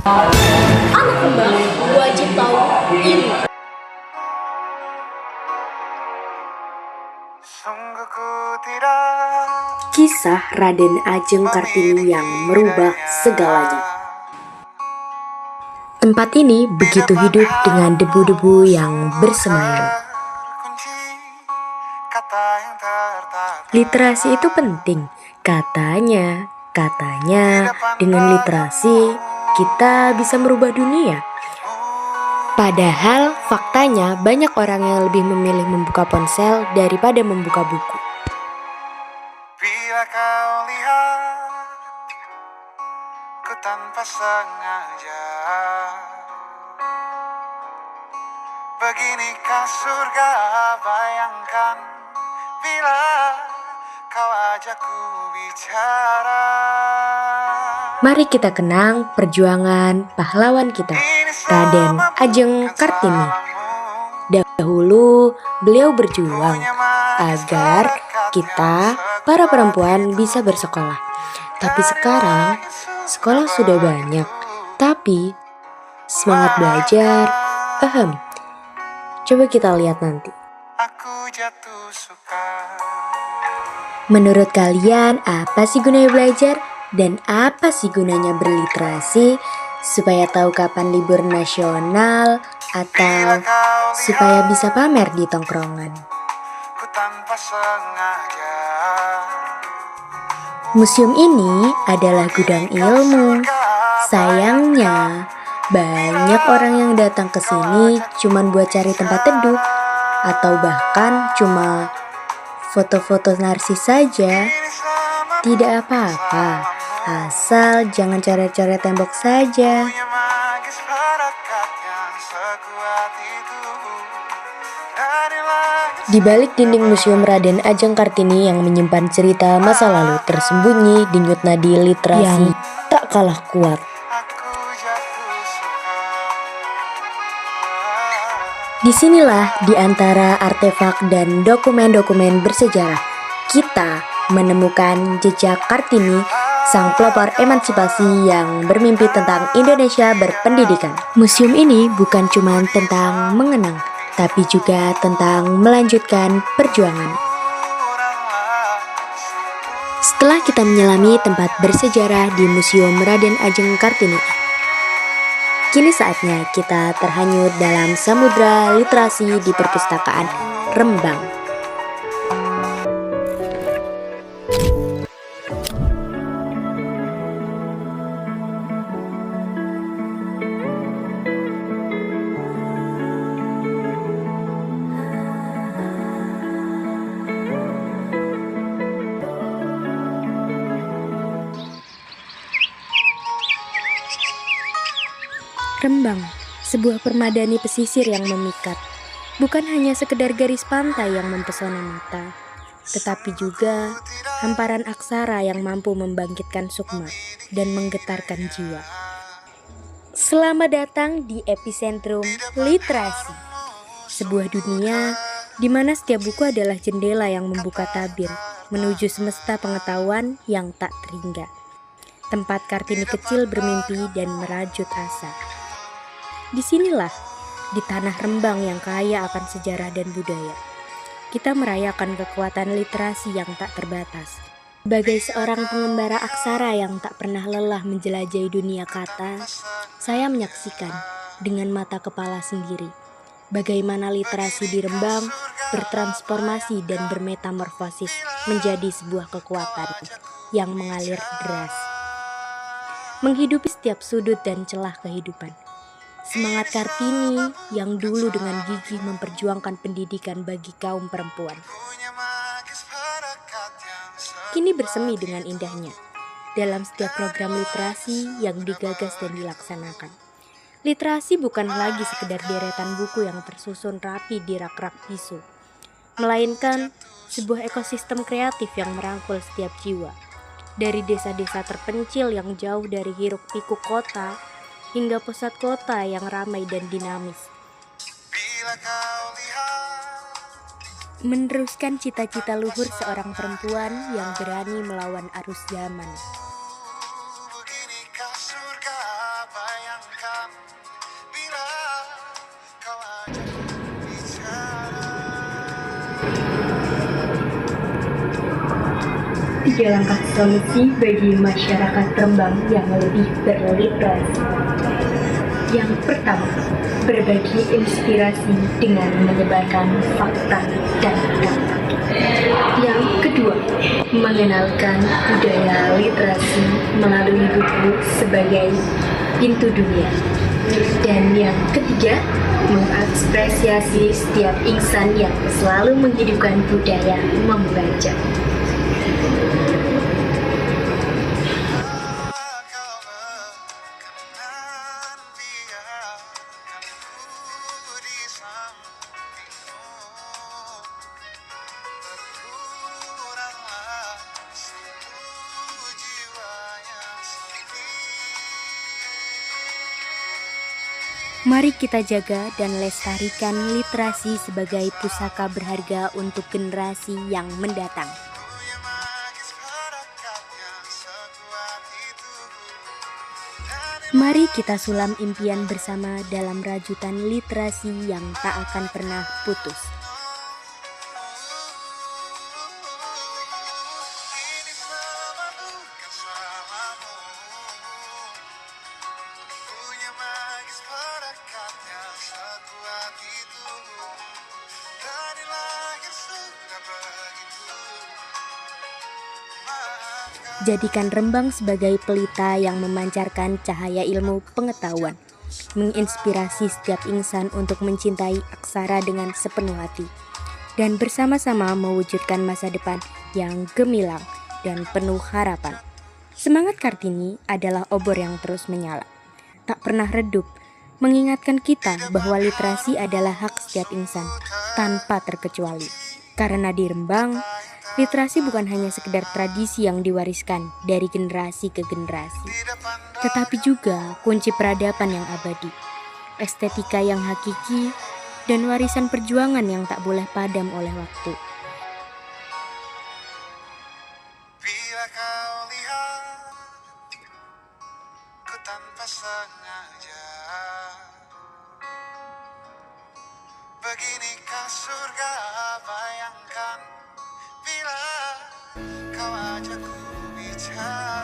Anak kembang wajib tahu ini. Kisah Raden Ajeng Kartini yang merubah segalanya. Tempat ini begitu hidup dengan debu-debu yang bersemayam. Literasi itu penting, katanya dengan literasi kita bisa merubah dunia. Padahal faktanya banyak orang yang lebih memilih membuka ponsel daripada membuka buku. Bila kau lihat ku tanpa sengaja, beginikah surga, bayangkan bila kau ajak ku bicara. Mari kita kenang perjuangan pahlawan kita, Raden Ajeng Kartini. Dahulu beliau berjuang agar kita, para perempuan, bisa bersekolah. Tapi sekarang sekolah sudah banyak, tapi semangat belajar, coba kita lihat nanti. Aku jatuh suka. Menurut kalian, apa sih gunanya belajar? Dan apa sih gunanya berliterasi? Supaya tahu kapan libur nasional atau supaya bisa pamer di tongkrongan. Ku tanpa sengaja. Museum ini adalah gudang ilmu. Sayangnya, banyak orang yang datang ke sini cuma buat cari tempat teduh atau bahkan cuma foto-foto narsis saja. Tidak apa-apa, asal jangan coret-coret tembok saja. Di balik dinding Museum Raden Ajeng Kartini yang menyimpan cerita masa lalu tersembunyi denyut nadi literasi yang tak kalah kuat. Disinilah di antara artefak dan dokumen-dokumen bersejarah kita menemukan jejak Kartini, sang pelopor emansipasi yang bermimpi tentang Indonesia berpendidikan. Museum ini bukan cuma tentang mengenang, tapi juga tentang melanjutkan perjuangan. Setelah kita menyelami tempat bersejarah di Museum Raden Ajeng Kartini, kini saatnya kita terhanyut dalam samudra literasi di perpustakaan Rembang. Rembang, sebuah permadani pesisir yang memikat. Bukan hanya sekedar garis pantai yang mempesona mata, tetapi juga hamparan aksara yang mampu membangkitkan sukma dan menggetarkan jiwa. Selamat datang di epicentrum literasi, sebuah dunia di mana setiap buku adalah jendela yang membuka tabir menuju semesta pengetahuan yang tak terhingga. Tempat Kartini kecil bermimpi dan merajut asa. Disinilah, di tanah Rembang yang kaya akan sejarah dan budaya, kita merayakan kekuatan literasi yang tak terbatas. Sebagai seorang pengembara aksara yang tak pernah lelah menjelajahi dunia kata, saya menyaksikan dengan mata kepala sendiri bagaimana literasi di Rembang bertransformasi dan bermetamorfosis menjadi sebuah kekuatan yang mengalir deras, menghidupi setiap sudut dan celah kehidupan. Semangat Kartini yang dulu dengan gigih memperjuangkan pendidikan bagi kaum perempuan, kini bersemi dengan indahnya dalam setiap program literasi yang digagas dan dilaksanakan. Literasi bukan lagi sekedar deretan buku yang tersusun rapi di rak-rak bisu, melainkan sebuah ekosistem kreatif yang merangkul setiap jiwa. Dari desa-desa terpencil yang jauh dari hiruk-pikuk kota, hingga pusat kota yang ramai dan dinamis. Meneruskan cita-cita luhur seorang perempuan yang berani melawan arus zaman. 3 langkah solusi bagi masyarakat Rembang yang lebih berliterasi. Yang pertama, berbagi inspirasi dengan menyebarkan fakta dan data. Yang kedua, mengenalkan budaya literasi melalui buku sebagai pintu dunia. Dan yang ketiga, mengapresiasi setiap insan yang selalu menghidupkan budaya membaca. Kau berkenan biarkanku di sampingmu. Berkuranglah satu jiwa yang sedih. Mari kita jaga dan lestarikan literasi sebagai pusaka berharga untuk generasi yang mendatang. Ku yang magis perekatnya sekuat itu. Mari kita sulam impian bersama dalam rajutan literasi yang tak akan pernah putus. Ini semua bukan salahmu. Punya magis perekatnya sekuat itu. Dari lahir sudah begitu. Maafkan. Jadikan Rembang sebagai pelita yang memancarkan cahaya ilmu pengetahuan, menginspirasi setiap insan untuk mencintai aksara dengan sepenuh hati, dan bersama-sama mewujudkan masa depan yang gemilang dan penuh harapan. Semangat Kartini adalah obor yang terus menyala, tak pernah redup, mengingatkan kita bahwa literasi adalah hak setiap insan, tanpa terkecuali. Karena di Rembang, literasi bukan hanya sekedar tradisi yang diwariskan dari generasi ke generasi, tetapi juga kunci peradaban yang abadi, estetika yang hakiki, dan warisan perjuangan yang tak boleh padam oleh waktu. Bila kau lihat ku tanpa sengaja, beginikah surga bayangkan bila kau ajak ku bicara.